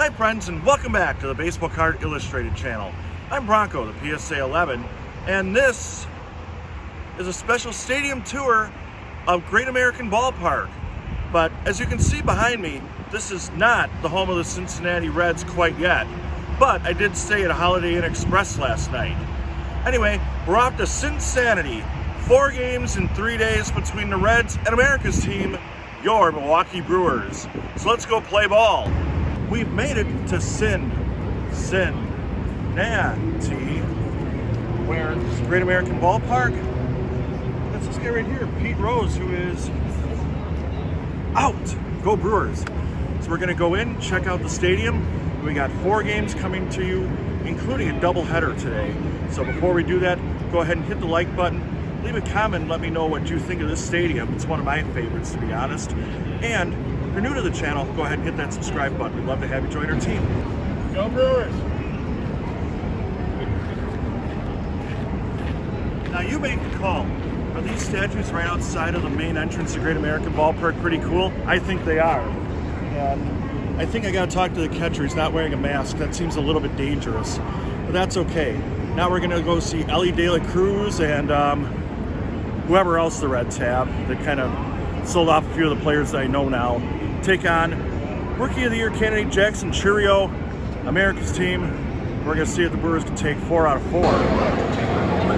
Hi friends, and welcome back to the Baseball Card Illustrated channel. I'm Bronko, the PSA 11, and this is a special stadium tour of Great American Ballpark. But as you can see behind me, this is not the home of the Cincinnati Reds quite yet. But I did stay at a Holiday Inn Express last night. Anyway, we're off to Cincinnati. 4 games in 3 days between the Reds and America's team, your Milwaukee Brewers. So let's go play ball. We've made it to Cincinnati, where it's Great American Ballpark. That's this guy right here, Pete Rose, who is out. Go Brewers. So we're gonna go in, check out the stadium. We got 4 games coming to you, including a doubleheader today. So before we do that, go ahead and hit the like button. Leave a comment and let me know what you think of this stadium. It's one of my favorites, to be honest. And if you're new to the channel, go ahead and hit that subscribe button. We'd love to have you join our team. Go Brewers! Now you make the call. Are these statues right outside of the main entrance to Great American Ballpark pretty cool? I think they are. And I think I gotta talk to the catcher. He's not wearing a mask. That seems a little bit dangerous, but that's okay. Now we're gonna go see Ellie De La Cruz and whoever else the Reds have. They kind of sold off a few of the players that I know now. Take on Rookie of the Year candidate Jackson Chourio, America's team. We're going to see if the Brewers can take 4 out of 4.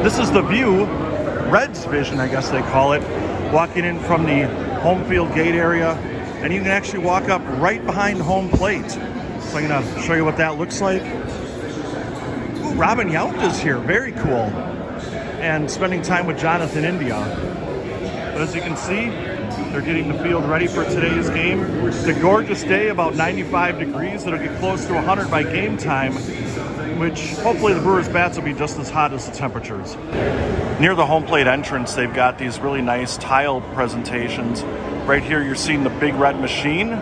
This is the view, Reds vision I guess they call it, walking in from the home field gate area. And you can actually walk up right behind the home plate. So I'm going to show you what that looks like. Ooh, Robin Yount is here, very cool. And spending time with Jonathan India. But as you can see, they're getting the field ready for today's game. It's a gorgeous day, about 95 degrees. It'll get close to 100 by game time, which hopefully the Brewers' bats will be just as hot as the temperatures. Near the home plate entrance, they've got these really nice tile presentations. Right here, you're seeing the Big Red Machine.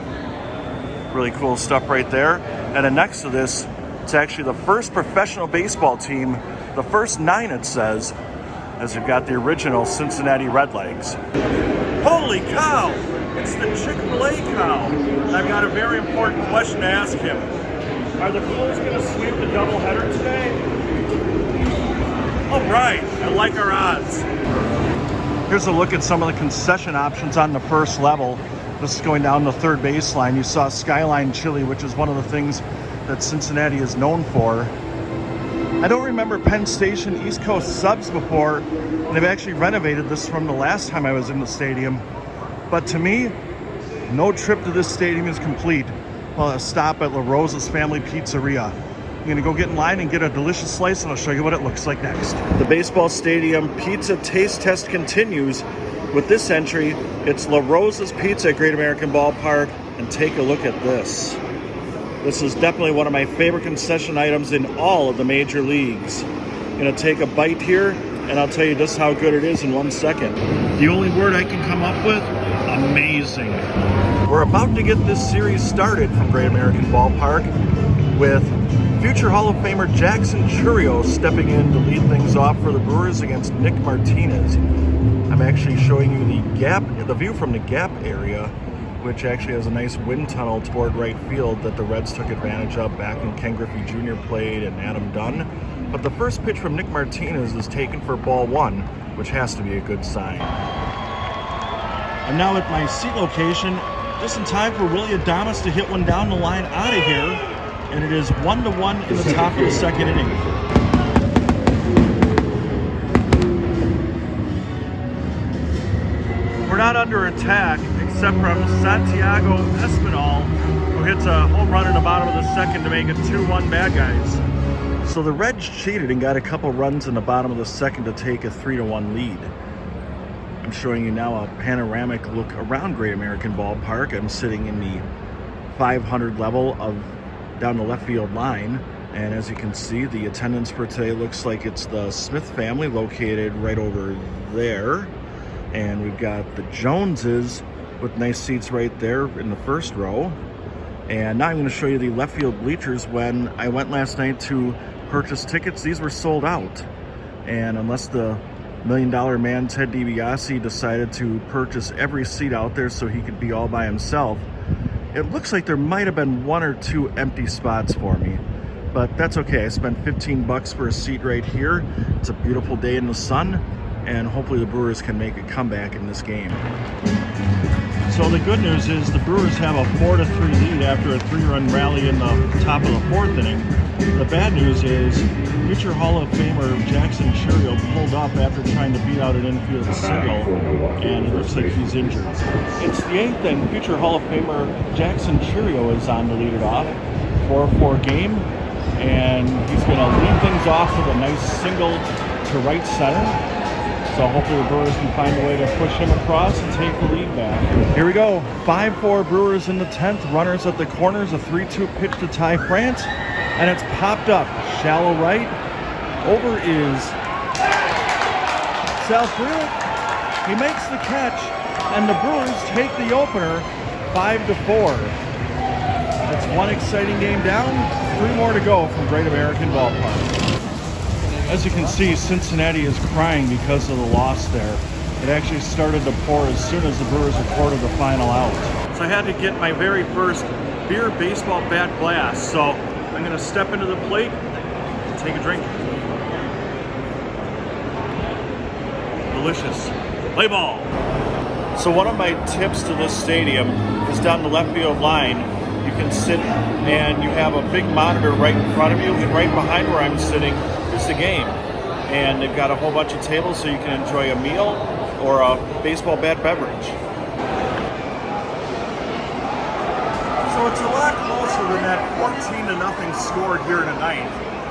Really cool stuff right there. And then next to this, it's actually the first professional baseball team, the first 9 it says, as you've got the original Cincinnati Redlegs. Holy cow! It's the Chick-fil-A cow. I've got a very important question to ask him. Are the Brewers going to sweep the doubleheader today? All right, I like our odds. Here's a look at some of the concession options on the first level. This is going down the third baseline. You saw Skyline Chili, which is one of the things that Cincinnati is known for. I don't remember Penn Station East Coast subs before, and they've actually renovated this from the last time I was in the stadium. But to me, no trip to this stadium is complete while a stop at La Rosa's Family Pizzeria. I'm gonna go get in line and get a delicious slice, and I'll show you what it looks like next. The baseball stadium pizza taste test continues. With this entry, it's La Rosa's Pizza at Great American Ballpark, and take a look at this. This is definitely one of my favorite concession items in all of the major leagues. I'm gonna take a bite here, and I'll tell you just how good it is in 1 second. The only word I can come up with, amazing. We're about to get this series started from Great American Ballpark with future Hall of Famer Jackson Chourio stepping in to lead things off for the Brewers against Nick Martinez. I'm actually showing you the view from the gap area, which actually has a nice wind tunnel toward right field that the Reds took advantage of back when Ken Griffey Jr. played and Adam Dunn. But the first pitch from Nick Martinez is taken for ball 1, which has to be a good sign. I'm now at my seat location, just in time for Willie Adames to hit one down the line out of here, and it is 1-1 in the top of the second inning. We're not under attack, except from Santiago Espinal, who hits a home run in the bottom of the second to make it 2-1 Bad Guys. So the Reds cheated and got a couple runs in the bottom of the second to take a 3-1 lead. I'm showing you now a panoramic look around Great American Ballpark. I'm sitting in the 500 level of down the left field line. And as you can see, the attendance for today looks like it's the Smith family located right over there. And we've got the Joneses with nice seats right there in the first row. And now I'm going to show you the left field bleachers. When I went last night to purchase tickets, these were sold out. And unless the $1 Million Man Ted DiBiase decided to purchase every seat out there so he could be all by himself, It looks like there might have been 1 or 2 empty spots for me, but that's okay. I spent 15 bucks for a seat right here. It's a beautiful day in the sun, and hopefully the Brewers can make a comeback in this game. So the good news is the Brewers have a 4-3 lead after a 3-run rally in the top of the 4th inning. The bad news is future Hall of Famer Jackson Churio pulled up after trying to beat out an infield single, and it looks like he's injured. It's the 8th, and future Hall of Famer Jackson Churio is on to lead it off. 4-4 game, and he's going to lead things off with a nice single to right center. So hopefully the Brewers can find a way to push him across and take the lead back. Here we go. 5-4 Brewers in the 10th. Runners at the corners. A 3-2 pitch to Ty France. And it's popped up. Shallow right. Over is Salfrill. He makes the catch. And the Brewers take the opener 5-4. That's one exciting game down. 3 more to go from Great American Ballpark. As you can see, Cincinnati is crying because of the loss there. It actually started to pour as soon as the Brewers recorded the final out. So I had to get my very first beer baseball bat glass. So I'm going to step into the plate and take a drink. Delicious. Play ball. So one of my tips to this stadium is down the left field line. You can sit and you have a big monitor right in front of you, and right behind where I'm sitting is the game. And they've got a whole bunch of tables so you can enjoy a meal or a baseball bat beverage. So it's a lot closer than that 14-0 score here tonight.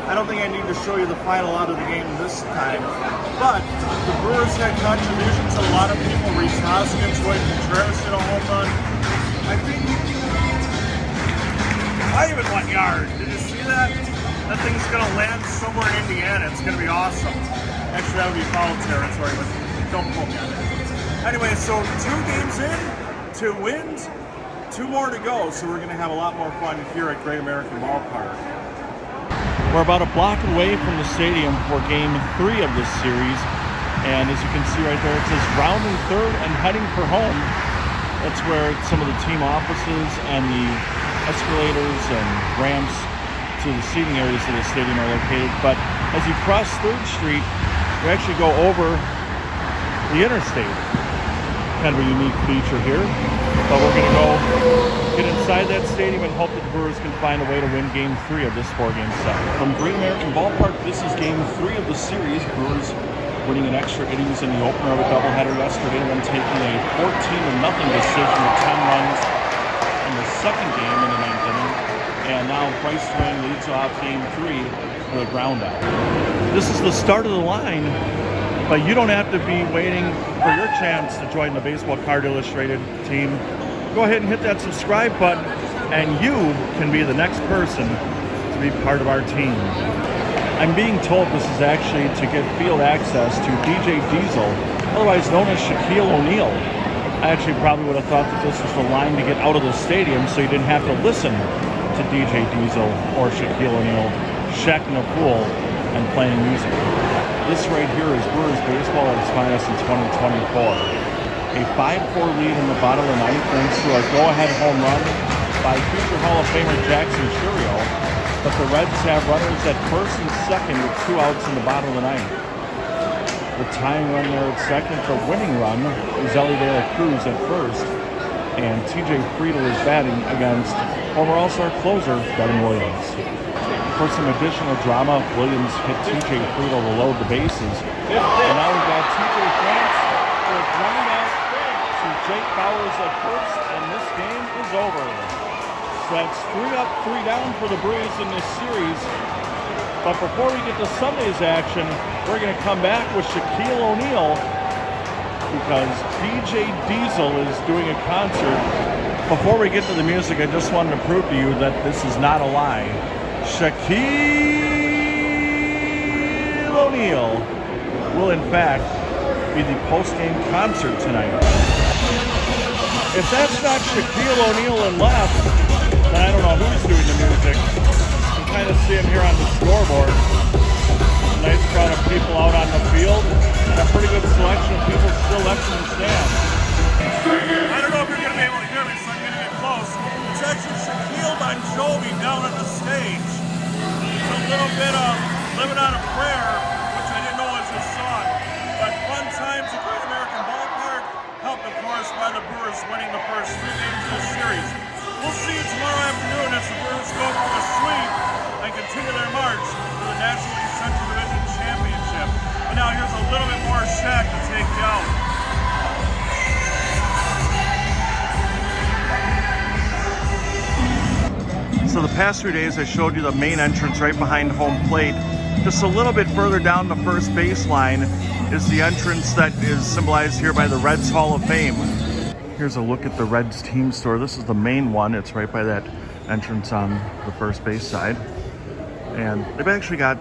I don't think I need to show you the final out of the game this time, but the Brewers had contributions. A lot of people. Reese Hoskins, Roy Contreras hit a home run. I think I even went yard. Did you see that? That thing's going to land somewhere in Indiana. It's going to be awesome. Actually, that would be foul territory, but don't quote me on that. Anyway, so 2 games in, 2 wins, 2 more to go. So we're going to have a lot more fun here at Great American Ballpark. We're about a block away from the stadium for Game 3 of this series. And as you can see right there, it says rounding third and heading for home. That's where some of the team offices and the escalators and ramps to the seating areas of the stadium are located. But as you cross 3rd Street, you actually go over the interstate. Kind of a unique feature here. But we're going to go get inside that stadium and hope that the Brewers can find a way to win Game 3 of this 4-game set. From Great American Ballpark, this is Game 3 of the series. Brewers winning in extra innings in the opener of a doubleheader yesterday, and then taking a 14-0 decision with 10 runs in the second game in the 9th inning. And now Bryce Twing leads off Game 3 with a ground out. This is the start of the line, but you don't have to be waiting for your chance to join the Baseball Card Illustrated team. Go ahead and hit that subscribe button, and you can be the next person to be part of our team. I'm being told this is actually to get field access to DJ Diesel, otherwise known as Shaquille O'Neal. I actually probably would have thought that this was the line to get out of the stadium so you didn't have to listen to DJ Diesel or Shaquille O'Neal shacking a pool and playing music. This right here is Brewers baseball at its finest in 2024. A 5-4 lead in the bottom of the 9th thanks to a go-ahead home run by future Hall of Famer Jackson Churio. But the Reds have runners at 1st and 2nd with 2 outs in the bottom of the 9th. The tying run there at 2nd, the winning run is Ellie De La Cruz at 1st. And TJ Friedel is batting against former All-Star closer Devin Williams. For some additional drama, Williams hit TJ Friedel to load the bases. And now we've got TJ France for a ground out to Jake Bowers at 1st, and this game is over. So that's 3 up, 3 down for the Brewers in this series. But before we get to Sunday's action, we're going to come back with Shaquille O'Neal because DJ Diesel is doing a concert. Before we get to the music, I just wanted to prove to you that this is not a lie. Shaquille O'Neal will in fact be the post-game concert tonight. If that's not Shaquille O'Neal and left, then I don't know who's doing the music. You can kind of see him here on the scoreboard. Nice crowd of people out on the field, and a pretty good selection of people still left in the stands. I don't know if you're going to be able to hear me, so I'm going to get close. It's looking down at the stage. It's a little bit of Living on a Prayer, which I didn't know was his song. But Fun Times at Great American Ballpark, helped of course by the Brewers winning the first 3 games of the series. We'll see you tomorrow afternoon as the Brewers go for a sweep and continue their march to the National League Central Division Championship. And now here's a little bit more Shaq to take you out. So the past 3 days I showed you the main entrance right behind home plate. Just a little bit further down the first baseline is the entrance that is symbolized here by the Reds Hall of Fame. Here's a look at the Reds team store. This is the main one. It's right by that entrance on the first base side. And they've actually got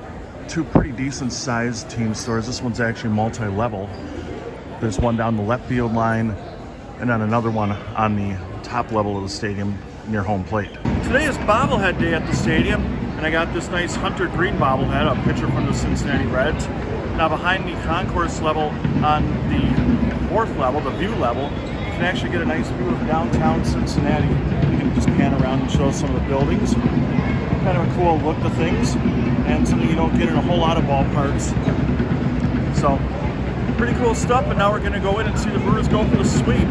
2 pretty decent sized team stores. This one's actually multi-level. There's one down the left field line and then another one on the top level of the stadium near home plate. Today is bobblehead day at the stadium, and I got this nice Hunter Green bobblehead, a pitcher from the Cincinnati Reds. Now behind the concourse level on the 4th level, the view level, you can actually get a nice view of downtown Cincinnati. You can just pan around and show some of the buildings. Kind of a cool look to things, and something you don't get in a whole lot of ballparks. So, pretty cool stuff, and now we're going to go in and see the Brewers go for the sweep.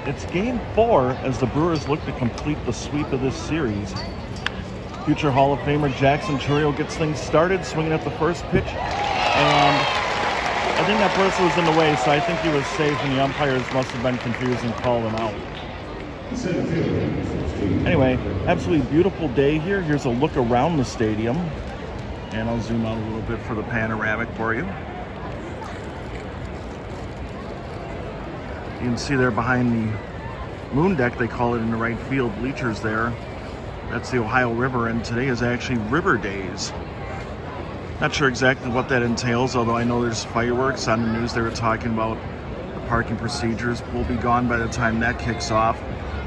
It's game 4 as the Brewers look to complete the sweep of this series. Future Hall of Famer Jackson Chourio gets things started, swinging at the first pitch, and I think that person was in the way, so I think he was safe, and the umpires must have been confused and called him out. Anyway, absolutely beautiful day here. Here's a look around the stadium, and I'll zoom out a little bit for the panoramic for you. You can see there behind the moon deck, they call it in the right field, bleachers there. That's the Ohio River, and today is actually River Days. Not sure exactly what that entails, although I know there's fireworks. On the news they were talking about the parking procedures will be gone by the time that kicks off,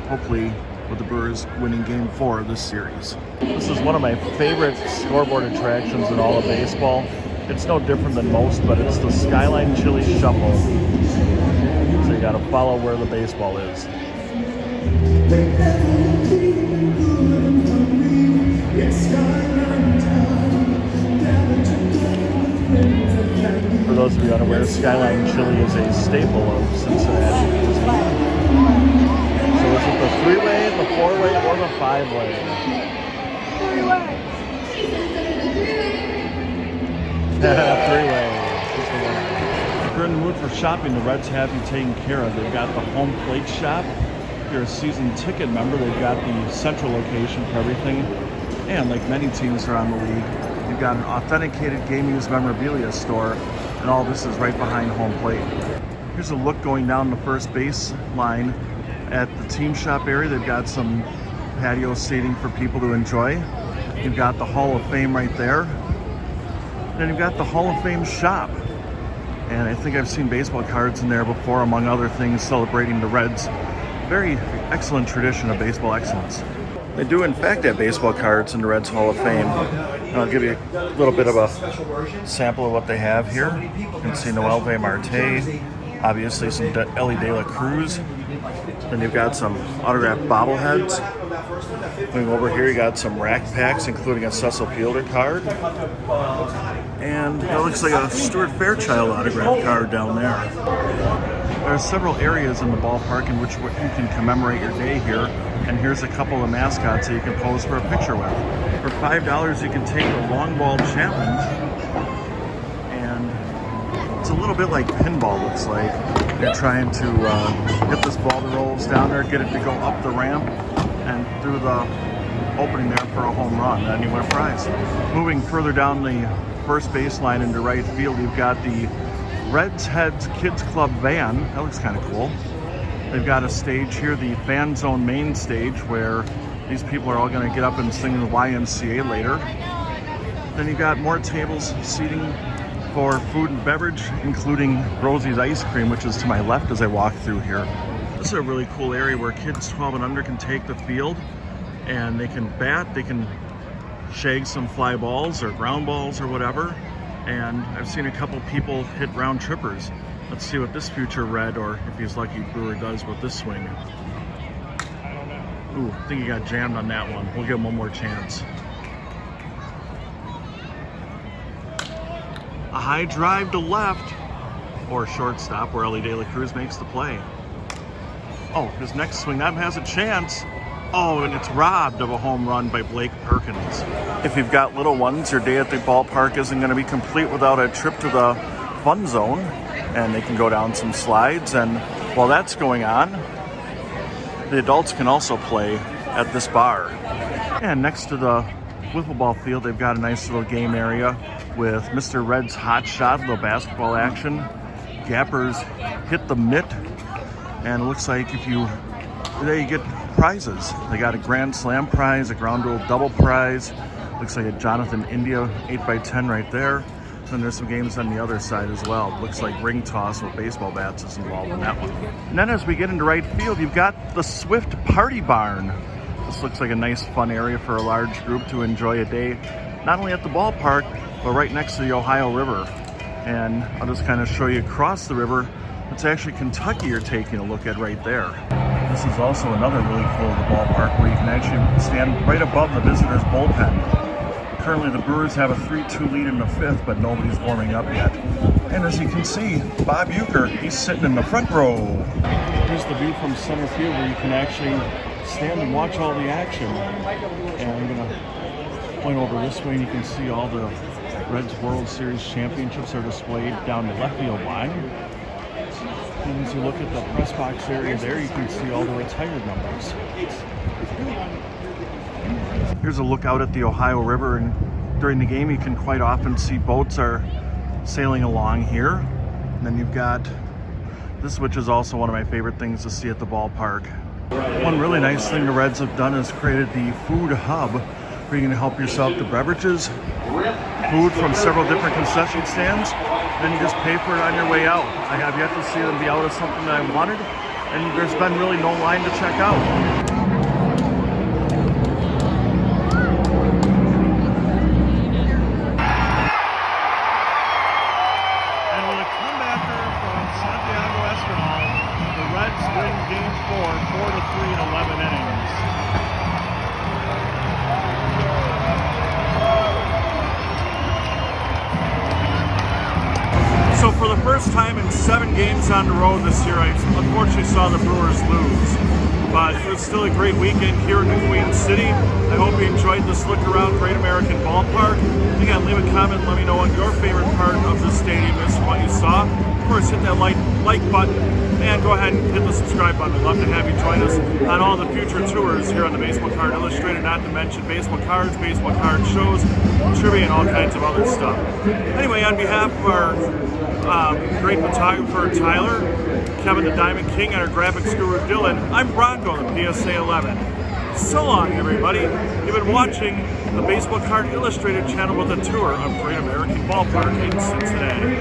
hopefully with the Brewers winning game 4 of this series. This is one of my favorite scoreboard attractions in all of baseball. It's no different than most, but it's the Skyline Chili Shuffle. So you gotta follow where the baseball is. For those of you unaware, Skyline Chili is a staple of Cincinnati. So is it the 3-way, the 4-way, or the 5-way? 3-way. 3-way. If you're in the mood for shopping, the Reds have you taken care of. They've got the home plate shop. If you're a season ticket member, they've got the central location for everything. And like many teams around the league, you've got an authenticated game used memorabilia store, and all this is right behind home plate. Here's a look going down the first base line at the team shop area. They've got some patio seating for people to enjoy. You've got the Hall of Fame right there. Then you've got the Hall of Fame shop. And I think I've seen baseball cards in there before, among other things, celebrating the Reds. Very excellent tradition of baseball excellence. They do, in fact, have baseball cards in the Reds Hall of Fame. And I'll give you a little bit of a sample of what they have here. You can see Noel V. Marte, obviously some Ellie De La Cruz. Then you've got some autographed bobbleheads. Going over here, you got some rack packs, including a Cecil Fielder card. And it looks like a Stuart Fairchild autograph card down there. There are several areas in the ballpark in which you can commemorate your day here. And here's a couple of mascots that you can pose for a picture with. For $5, you can take the long ball challenge. And it's a little bit like pinball, looks like. You're trying to hit this ball that rolls down there, get it to go up the ramp and through the opening there for a home run, and you win a prize. Moving further down the first baseline into right field, you've got the Reds Heads Kids Club van. That looks kind of cool. They've got a stage here, the Fan Zone main stage, where these people are all going to get up and sing the YMCA later. Then you've got more tables, seating for food and beverage, including Rosie's Ice Cream, which is to my left as I walk through here. This is a really cool area where kids 12 and under can take the field and they can bat, they can shag some fly balls or ground balls or whatever. And I've seen a couple people hit round trippers. Let's see what this future Red, or if he's lucky Brewer, does with this swing. Ooh, I think he got jammed on that one. We'll give him one more chance. A high drive to left, or shortstop, where Ellie De La Cruz makes the play. Oh, his next swing, that has a chance. Oh, and it's robbed of a home run by Blake Perkins. If you've got little ones, your day at the ballpark isn't going to be complete without a trip to the fun zone, and they can go down some slides. And while that's going on, the adults can also play at this bar. And next to the wiffle ball field, they've got a nice little game area with Mr. Red's Hot Shot, a little basketball action. Gappers hit the mitt, and it looks like if you get prizes. They got a Grand Slam prize, a ground rule double prize. Looks like a Jonathan India 8x10 right there. Then there's some games on the other side as well. Looks like ring toss with baseball bats is involved in that one. And then as we get into right field, you've got the Swift Party Barn. This looks like a nice fun area for a large group to enjoy a day, not only at the ballpark, but right next to the Ohio River. And I'll just kind of show you across the river. It's actually Kentucky you're taking a look at right there. This is also another really cool ballpark where you can actually stand right above the visitors' bullpen. Currently the Brewers have a 3-2 lead in the fifth, but nobody's warming up yet. And as you can see, Bob Uecker, he's sitting in the front row. Here's the view from center field where you can actually stand and watch all the action. And I'm going to point over this way and you can see all the Reds World Series championships are displayed down the left field line. And as you look at the press box area there, you can see all the retired numbers. Here's a look out at the Ohio River, and during the game you can quite often see boats are sailing along here. And then you've got this, which is also one of my favorite things to see at the ballpark. One really nice thing the Reds have done is created the food hub where you can help yourself to beverages, food from several different concession stands. Then you just pay for it on your way out. I have yet to see them be out of something that I wanted, and there's been really no line to check out. Game 4, 4-3 in 11 innings. So for the first time in 7 games on the road this year, I unfortunately saw the Brewers lose. But it was still a great weekend here in the Queen City. I hope you enjoyed this look around Great American Ballpark. Again, leave a comment, let me know what your favorite part of the stadium is from what you saw. Of course, hit that like button and go ahead and hit the subscribe button. We'd love to have you join us on all the future tours here on the Baseball Card Illustrated, not to mention baseball cards, baseball card shows, trivia, and all kinds of other stuff. Anyway, on behalf of our great photographer Tyler, Kevin the Diamond King, and our graphics guru Dylan, I'm Bronko, the PSA 11. So long, everybody. You've been watching the Baseball Card Illustrated channel with a tour of Great American Ballpark in Cincinnati.